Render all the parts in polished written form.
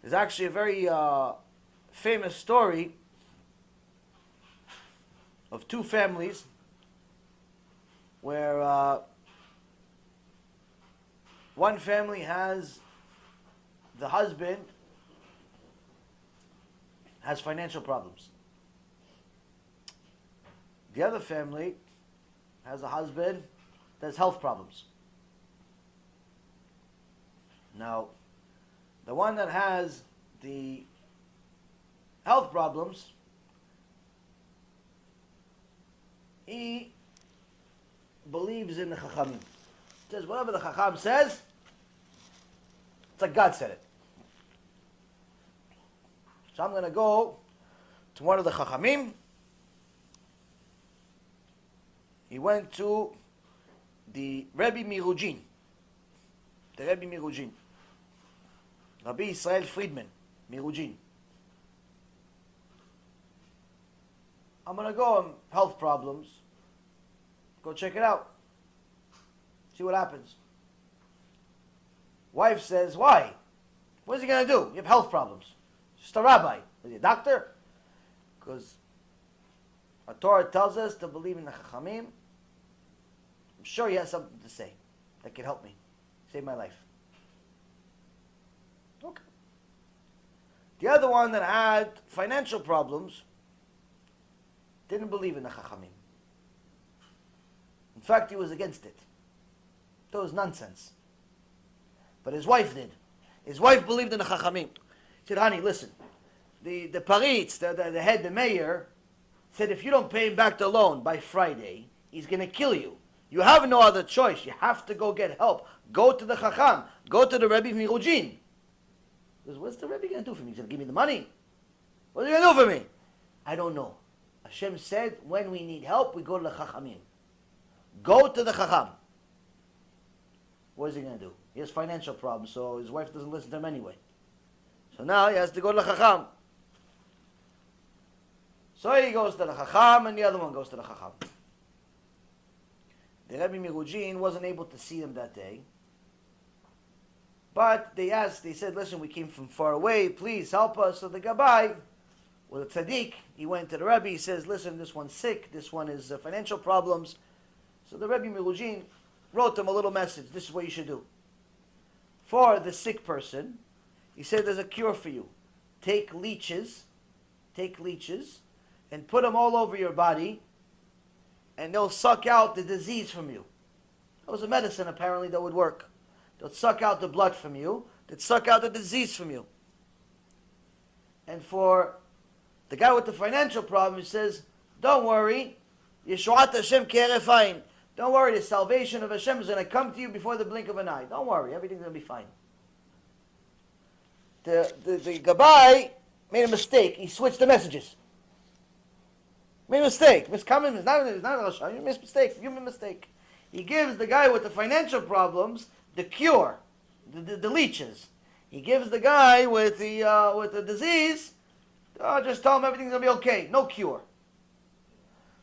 There's actually a very famous story of two families where one family has the husband has financial problems. The other family has a husband that has health problems. Now, the one that has the health problems, he believes in the Chachamim. Says whatever the Chacham says, it's like God said it. So I'm going to go to one of the Chachamim. He went to the Rabbi Mirujin. The Rabbi Mirujin. Rabbi Israel Friedman, Mirujin. I'm going to go on health problems. Go check it out. See what happens. Wife says, why? What is he going to do? You have health problems. Just a rabbi. Is he a doctor? Because our Torah tells us to believe in the Chachamim. I'm sure he has something to say that can help me. Save my life. Okay. The other one that had financial problems didn't believe in the Chachamim. In fact, he was against it. That was nonsense. But his wife did. His wife believed in the Chachamim. He said, honey, listen. The Paritz, the head, the mayor, said if you don't pay him back the loan by Friday, he's going to kill you. You have no other choice. You have to go get help. Go to the Chacham. Go to the Rebbe Mirujin. He goes, what's the Rebbe going to do for me? He's going to give me the money? What's he going to do for me? I don't know. Hashem said, when we need help, we go to the Chachamim. Go to the Chacham. What is he going to do? He has financial problems, so his wife doesn't listen to him anyway. So now he has to go to the Chacham. So he goes to the Chacham, and the other one goes to the Chacham. The Rebbe Mirujin wasn't able to see them that day. But they said, listen, we came from far away, please help us. So the Gabbai, with a tzaddik, he went to the Rebbe, he says, listen, this one's sick, this one is financial problems. So the Rebbe Mirujin wrote him a little message, this is what you should do. For the sick person, he said, there's a cure for you. Take leeches, and put them all over your body, and they'll suck out the disease from you. That was a medicine, apparently, that would work. They'll suck out the blood from you, they'll suck out the disease from you. And for the guy with the financial problem, he says, don't worry, Yeshuat Hashem ke'erefain. Don't worry, the salvation of Hashem is going to come to you before the blink of an eye. Don't worry, everything's going to be fine. The Gabbai made a mistake. He switched the messages. Made a mistake. Miscoming is not Rosh Hashanah. You made a mistake. He gives the guy with the financial problems the cure, the leeches. He gives the guy with the disease, just tell him everything's going to be okay. No cure.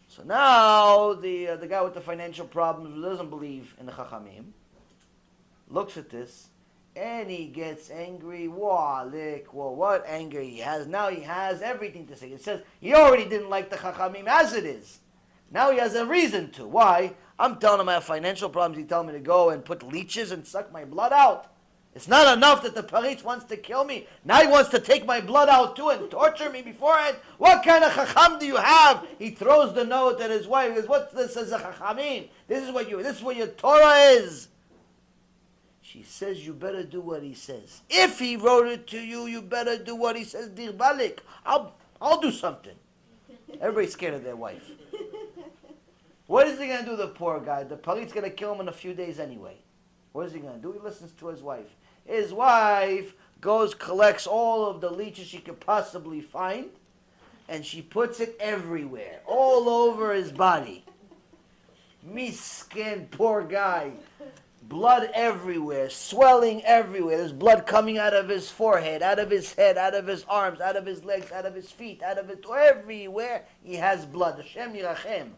So now the guy with the financial problems who doesn't believe in the Chachamim looks at this and he gets angry. What anger he has. Now he has everything to say. It says he already didn't like the Chachamim as it is. Now he has a reason to. Why? I'm telling him I have financial problems. He's telling me to go and put leeches and suck my blood out. It's not enough that the Paritz wants to kill me. Now he wants to take my blood out too and torture me beforehand. What kind of Chacham do you have? He throws the note at his wife. He goes, what's this as a Chachamim? This is what your Torah is. She says, you better do what he says. If he wrote it to you, you better do what he says. Dir balik. I'll do something. Everybody's scared of their wife. What is he going to do, the poor guy? The Parit's going to kill him in a few days anyway. What is he going to do? He listens to his wife. His wife goes, collects all of the leeches she could possibly find, and she puts it everywhere, all over his body. Miskin, poor guy. Blood everywhere, swelling everywhere. There's blood coming out of his forehead, out of his head, out of his arms, out of his legs, out of his feet, out of it, everywhere he has blood. Hashem Yirachem.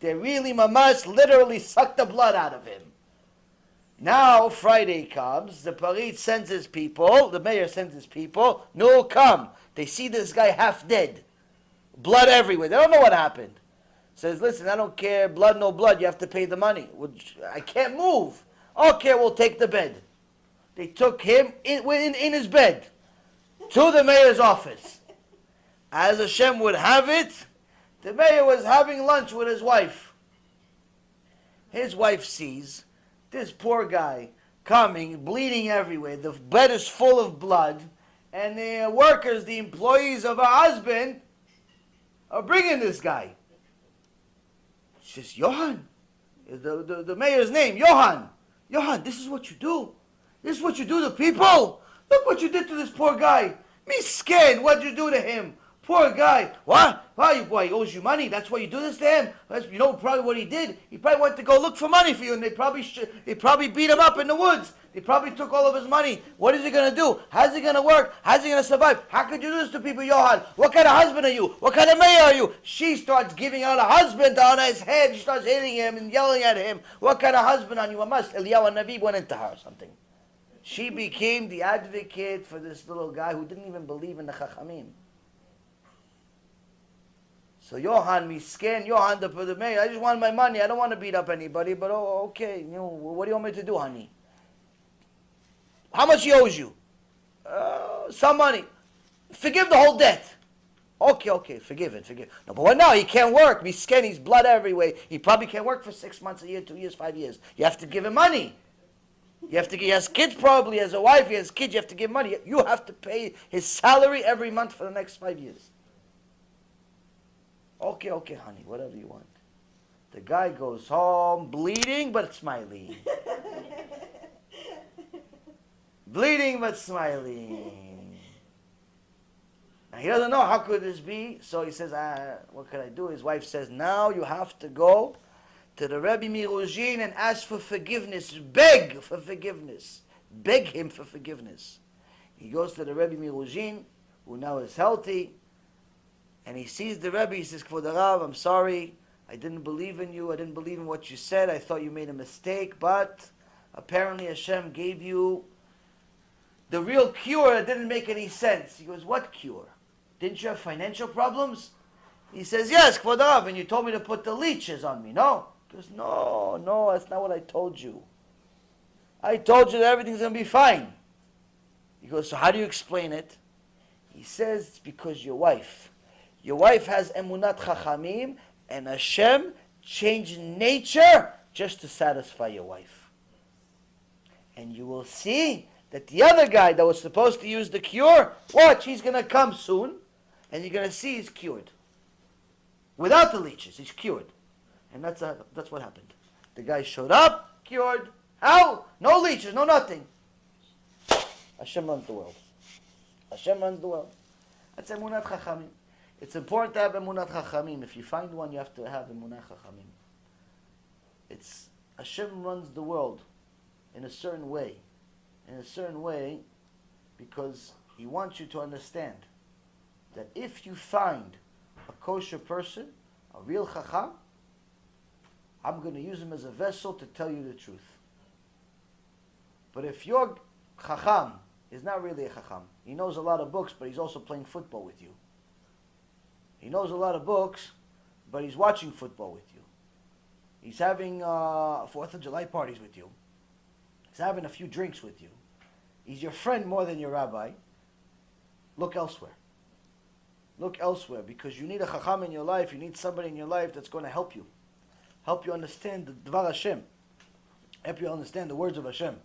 They really, mamash, literally sucked the blood out of him. Now Friday comes, the parit sends his people, the mayor sends his people, no, come. They see this guy half dead. Blood everywhere. They don't know what happened. Says, listen, I don't care, blood, no blood, you have to pay the money. I can't move. Okay, we'll take the bed. They took him in his bed to the mayor's office. As Hashem would have it, the mayor was having lunch with his wife. His wife sees this poor guy coming, bleeding everywhere. The bed is full of blood. And the workers, the employees of her husband, are bringing this guy. She says, Johan, the mayor's name, Johan, this is what you do. This is what you do to people. Look what you did to this poor guy. Me scared. What'd you do to him? Poor guy. What? Why, he owes you money. That's why you do this to him? You know probably what he did? He probably went to go look for money for you, and they probably beat him up in the woods. They probably took all of his money. What is he going to do? How's he going to work? How's he going to survive? How could you do this to people, Johan? What kind of husband are you? What kind of mayor are you? She starts giving out a husband on his head. She starts hitting him and yelling at him. What kind of husband are you? A must. Eliyahu Navi went into her or something. She became the advocate for this little guy who didn't even believe in the Chachamim. So Johan, the mayor, I just want my money. I don't want to beat up anybody, but okay. What do you want me to do, honey? How much he owes you? Some money. Forgive the whole debt. Okay, forgive it. No, but what now? He can't work. He's scared. He's blood everywhere. He probably can't work for 6 months, a year, 2 years, 5 years. You have to give him money. He has kids probably, he has a wife, he has kids, you have to give money. You have to pay his salary every month for the next 5 years. Okay, honey, whatever you want. The guy goes home bleeding but smiling. Bleeding but smiling. Now he doesn't know how could this be, so he says, what can I do? His wife says, now you have to go to the Rabbi Mirujin and ask for forgiveness. Beg for forgiveness. Beg him for forgiveness. He goes to the Rabbi Mirujin, who now is healthy, and he sees the Rebbe. He says, Kvod Rav, I'm sorry. I didn't believe in you. I didn't believe in what you said. I thought you made a mistake, but apparently Hashem gave you the real cure that didn't make any sense. He goes, what cure? Didn't you have financial problems? He says, yes, Kvod Rav, and you told me to put the leeches on me, no? He goes, no, that's not what I told you. I told you that everything's going to be fine. He goes, so how do you explain it? He says, it's because your wife has emunat chachamim, and Hashem changed nature just to satisfy your wife. And you will see that the other guy that was supposed to use the cure, watch, he's going to come soon, and you're going to see he's cured. Without the leeches, he's cured. And that's what happened. The guy showed up, cured. How? No leeches, no nothing. Hashem runs the world. Hashem runs the world. That's emunat chachamim. It's important to have emunat chachamim. If you find one, you have to have emunat chachamim. It's Hashem runs the world in a certain way. In a certain way, because He wants you to understand that if you find a kosher person, a real chacham, I'm going to use him as a vessel to tell you the truth. But if your chacham is not really a chacham, he knows a lot of books, but he's also playing football with you. He knows a lot of books, but he's watching football with you. He's having 4th of July parties with you. He's having a few drinks with you. He's your friend more than your rabbi. Look elsewhere. Look elsewhere, because you need a chacham in your life. You need somebody in your life that's going to help you understand the Dvar Hashem, help you understand the words of Hashem.